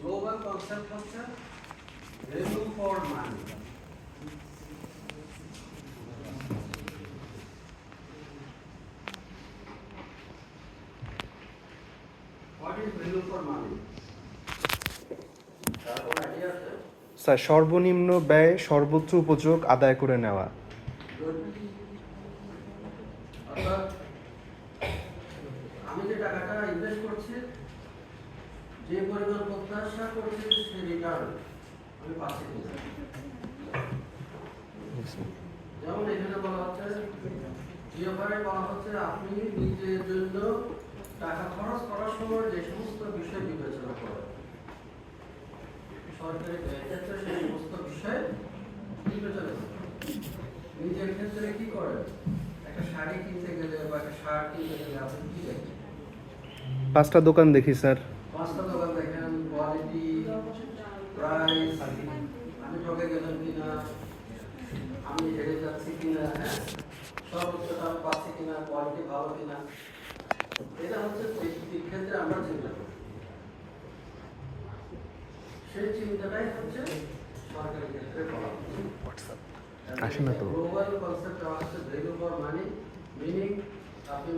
Global concept হচ্ছে value for money. What is value for money? তারপর idea আছে? Sir, সর্বনিম্ন ব্যয় সর্বোচ্চ উপযোগ আদায় করে নেওয়া। Good. অর্থাৎ আমি যে টাকাটা ইনভেস্ট করছি, যে পরিমাণ প্রত্যাশা করছি সে রিটার্ন আমি পাচ্ছি কিনা। যেমন এখানে বলা হচ্ছে, জিওফারে বলা হচ্ছে আপনি নিজের জন্য টাকা খরচ করার সময় যে সমস্ত বিষয় বিবেচনা করেন, সরকারি ব্যয়ের ক্ষেত্রে সেই সমস্ত বিষয় বিবেচনা করেন। নিজের ক্ষেত্রে কি করেন? একটা শাড়ি কিনতে গেলে বা একটা শার্ট কিনতে গেলে আপনি কি দেখেন? 5টা দোকান দেখি স্যার। 5টা দোকান দেখেন, কোয়ালিটি, প্রাইস, আমি ঠকে গেলাম কিনা, আমি হেরে যাচ্ছি কিনা, হ্যাঁ, সর্বোচ্চটা আমি পাচ্ছি কিনা, কোয়ালিটি ভালো কিনা। এটা হচ্ছে ব্যক্তির ক্ষেত্রে আমরা চিন্তা করি। সেই চিন্তাটাই হচ্ছে সরকারি ক্ষেত্রে করা হচ্ছে। আসে না তো। গ্লোবাল কনসেপ্ট হচ্ছে ভ্যালু ফর মানি, মিনিং আপনি